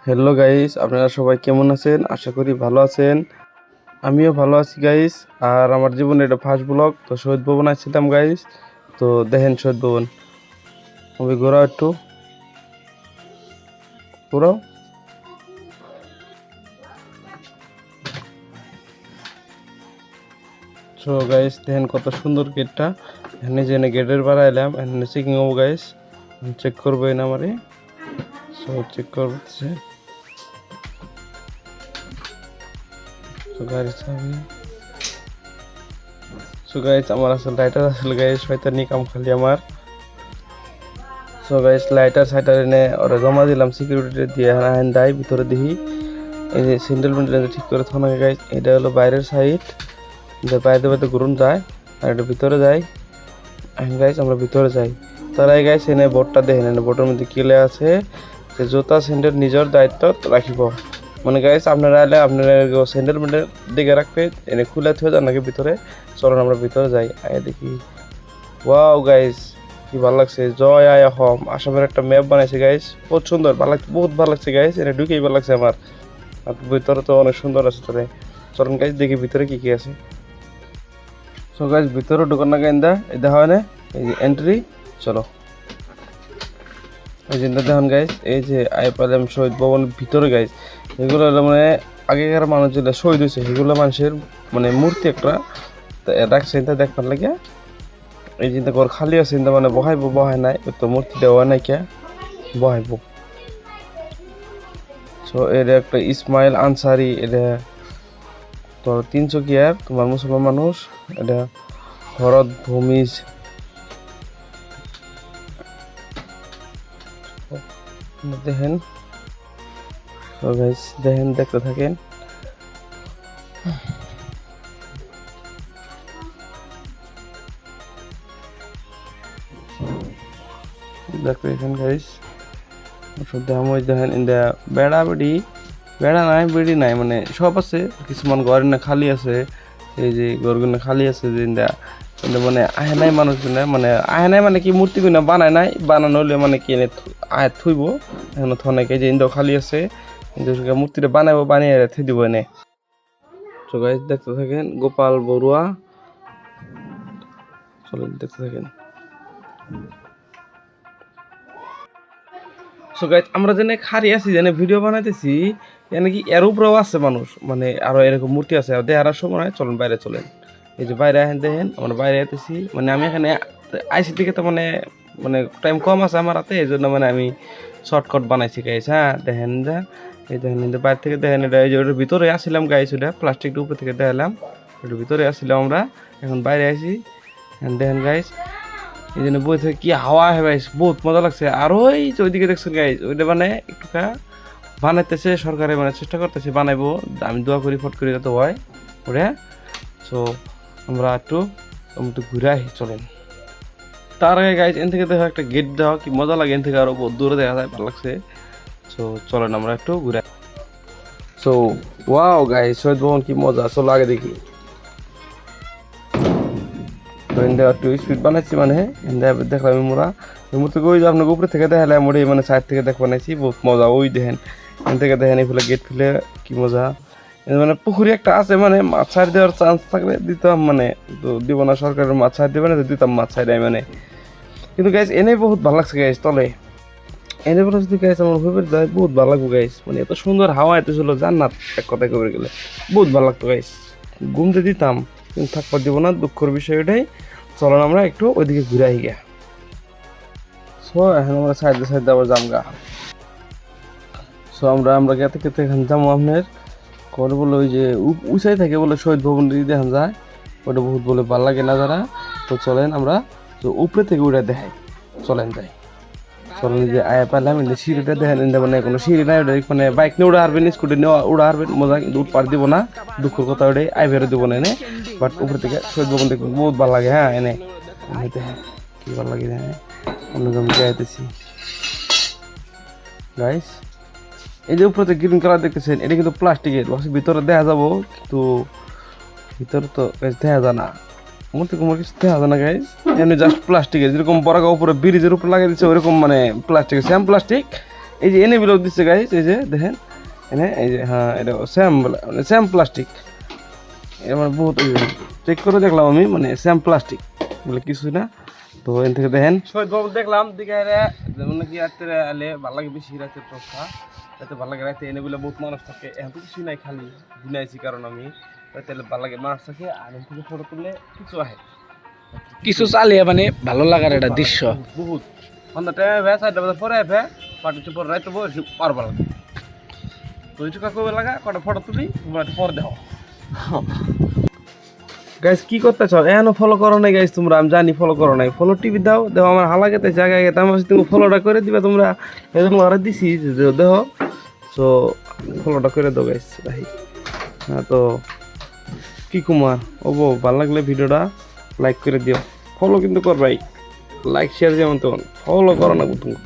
Hello guys, আপনারা সবাই কেমন আছেন? আশা করি ভালো আছেন। আমিও ভালো আছি গাইস। আর আমার জীবনে এটা ফার্স্ট ব্লগ, তো শহীদ ভবন আসছিলাম গাইস। তো দেখেন শহীদ ভবন, আমি ঘোরাও একটু ঘোরাও। সো গাইস দেখেন কত সুন্দর গেটটা। এখানে যে গেটের পাড়া এলাম, এখানে চেকিং হবো গাইস। চেক করবো না আমারে। সো চেক করতেছে। সো গাড়ি চাবি। সো গাইস আমার আসলে লাইটার আসলে গাইস শয়তানি কাম খালি আমার। সো গাইস লাইটার সাইটার এনে ওরা জমা দিলাম সিকিউরিটি দিয়ে হ্যান্ড দেয় ভিতরে দেখি এই যে সিন্ডেল মিন্ডেল ঠিক করে থানা গাইস। এটা হলো বাইরের সাইড, বাইরে বাইরে ঘুরুন যায় আর এটা ভিতরে যায়। গাইস আমরা ভিতরে যাই, তারা গাইস এনে বোর্ডটা দেখেন, এনে বোর্ডের মধ্যে কি লেখা আছে যে জুতা স্যান্ডেল নিজের দায়িত্ব রাখিব। মানে গাইস আপনারা এলে আপনারা স্যান্ডেল মিন্ডেল দিকে রাখবে, এনে খুলে থুয়ে যান নাকি ভিতরে। চলুন আমরা ভিতরে যাই, আয় দেখি। ওয়াও গাইস কি ভালো লাগছে, জয় আই হোম আসামের একটা ম্যাপ বানাইছে গাইস, বহুত সুন্দর, ভালো লাগছে, বহুত ভালো লাগছে গাইস। এটা ঢুকেই ভালো লাগছে আমার। আর ভিতরে তো অনেক সুন্দর আছে। তোরে চলুন গাইস দেখি ভিতরে কি কি আছে। সো গাইস ভিতরে ঢুকার না গাইন্দা এই দেখা হয় না, এই যে এন্ট্রি। চলো এই যে দেখুন গাইস, এই যে আই পালাম শহীদ ভবনের ভিতরে গাইস। এগুলো হলো মানে আগেকার মানুষ যেগুলো শহীদ হয়েছে সেগুলো মানুষের মানে মূর্তি একটা রাখছে, এটা দেখবার লাগে। এই চিন্তা কর খালি আছে চিন্তা মানে বহাইব বহাই নাই, তো মূর্তি দেওয়া নাই কে বহাইব। সো এর একটা ইসমাইল আনসারি, এটা তোর 300 তোমার মুসলমান মানুষ। এটা ভরত ভূমিজ, দেখেন। তো গাইস দেখেন, দেখতে থাকেন। দেখেন গাইস দেখেন ইন্দা বেড়া বেড়ি, বেড়া নাই বেড়ি নাই মানে সব আছে, কিছুমান ঘর না খালি আছে। এই যে ঘরগুলো খালি আছে যে ইন্দা মানে আহে নাই মানুষ মানে আহে নাই মানে কি মূর্তি গুলো বানায় নাই, বানানো হলে মানে কি এনে আহে থুইব। এখন থনেকে যে ইন্দাও খালি আছে, মূর্তিটা বানাবো, বানিয়ে থুই দিব এনে। তো গাইস দেখতে থাকেন, গোপাল বড়ুয়া। চলো দেখতে থাকেন। সো গাইস আমরা যেন খারি আছি, যেন ভিডিও বানাইতেছি, এনে কি এর উপরেও আছে মানুষ, মানে আরো এরকম মূর্তি আছে। দেখার সময় চলেন বাইরে চলেন, এই যে বাইরে আহেন দেখেন, আমরা বাইরে আইতেছি। মানে আমি এখানে আইসি থেকে তো মানে মানে টাইম কম আছে আমার হাতে, এই জন্য মানে আমি শর্টকাট বানাইছি গাইস। হ্যাঁ দেখেন যা, এই দেখেন বাইরে থেকে দেখেন, এটা এই যে ওটার ভিতরে আসছিলাম গাইস, ওটা প্লাস্টিকটা উপর থেকে দেখালাম, ওটার ভিতরে আসছিলাম আমরা, এখন বাইরে আইসি। দেখেন গাইস এই জন্য বই থেকে কি হাওয়া হয় গাইস, বহুত মজা লাগছে। আর ওই যে ওইদিকে দেখছেন গাইস, ওইটা মানে একটু বানাইতেছে সরকারে, মানে চেষ্টা করতেছে বানাইবো। আমি দোয়া করি ফট করি যাতে হয় ওরে। সো আমরা একটু ঘুরে আসি চলেন। তার আগে গাইস এন থেকে দেখো একটা গেট দেওয়া কি মজা লাগে, এন থেকে আরো বহুত দূরে দেখা যায়, ভালো লাগছে। সো চলেন আমরা একটু ঘুরে। সো ওয়াও গাইস শহীদ ভবন কি মজা, চলো আগে দেখি। একটু স্পিড বানাইছি, মানে দেখলাম মোরা মূর্তি ওই যে আপনাকে উপরে থেকে দেখালাম, ওটাই মানে সাইড থেকে দেখ বানাইছি, বহুত মজা। ওই দেখেন এখান থেকে দেখেন এই ফুলে গেট খুলে কি মজা। মানে পুকুরি একটা আছে, মানে মাছ ছাড় দেওয়ার চান্স থাকলে দিতাম, মানে তো দিব না, সরকারের মাছ ছাড় দেবে না, দিতাম মাছ ছাড় মানে। কিন্তু গাইস এনে বহুত ভালো লাগছে গাইস, তলে এনে বলে যদি গাইস আমার ফেভারিট যায়, বহুত ভালো লাগবে গাইস। মানে এত সুন্দর হাওয়া এত ছিল, জান্নাত এক কথায় করে গেলে, বহুত ভালো লাগতো গাইস। ঘুমতে দিতাম কিন্তু থাকবার দিব না, দুঃখের বিষয় এটাই। চলেন আমরা একটু ওইদিকে ঘুরে আই গা। সো এখন আমরা সাইডে সাইডে আবার জামগা। সো আমরা গেতে গেতে এখানে যাবো আপনার করে বলে ওই যে উঁচাই থাকে বলে শহীদ ভবন দেখান যায়, ওটা বহুত বলে ভালো লাগে না যারা। তো চলেন আমরা তো উপরে থেকে ওটা দেখাই, চলেন যাই। চলেন যে আয়া পারলাম এনে সিঁড়িটা দেখেন, মানে কোনো সিঁড়ি নাই, ওটা মানে বাইক নিয়ে উড়া হারবেন, স্কুটি নিয়ে উড়া হারবেন, মজা। কিন্তু উঠ পার দিব না, দুঃখের কথা ওটাই, আই বেরো দিব না এনে। বাট উপরে থেকে শহীদ ভবন দেখবেন বহুত ভালো লাগে। হ্যাঁ এনে দেখেন কি ভালো লাগে, হ্যাঁ অন্য জমি যাইতেছি গাইস। এই যে উপরে গ্রিন কালার দেখতেছেন, এটা কিন্তু প্লাস্টিকের, ভিতরে দেখা যাবো কিন্তু ভিতরে তো দেখা যায় না, মূর্তি কুমার কিছু দেখা যায় না গাইস। এমনি জাস্ট প্লাস্টিকের, যেরকম বড় উপরে ব্রিজের উপরে লাগিয়ে দিচ্ছে ওইরকম, মানে প্লাস্টিকের, সেম প্লাস্টিক এই যে এনে বিলোপ দিচ্ছে গাইস, এই যে দেখেন এনে, এই যে হ্যাঁ এটা স্যাম বলে, মানে স্যাম প্লাস্টিক। এবার বহুত চেক করে দেখলাম আমি, মানে স্যাম প্লাস্টিক বলে কিছুই না। তো এখান থেকে দেখেন শহীদ বাবু দেখলাম দিকে যেমন নাকি রাত্রে এলে ভালো লাগে, বেশি রাতের প্রস্থা রাতে ভালো লাগে। রাতে এনে বলে বহুত মানুষ থাকে, এখন তো কিছুই নাই, খালি ঘুমাইছি কারণ আমি রাতে এলে ভালো লাগে, মানুষ থাকে। আর এখান থেকে ফটো তুললে কিছু আহে, কিছু চালিয়ে মানে ভালো লাগার একটা দৃশ্য। বহুত সন্ধ্যা টাইমে ভে 4টা বাজে পরে ভে পার্টিতে পরে রাইতে বসে পারবা লাগে। তো এই টাকা কবে লাগা কটা ফটো তুলি তোমরা পরে দেখো। গাইস কি করতে চাও, এখনো ফলো করো নাই গাইস তোমরা, আমি জানি ফলো করো নাই। ফলো টিভি দাও, দেখো আমার হালা গেতে জায়গায় গেতে আমার তুমি ফলোটা করে দিবা তোমরা, এরকম আরে দিছি দেখো। সো ফলোটা করে দাও গাইস ভাই। হ্যাঁ তো কি কুমার ওবো, ভালো লাগলে ভিডিওটা লাইক করে দিও, ফলো কিন্তু করবাই, লাইক শেয়ার যেমন তেমন, ফলো করো না তুমি।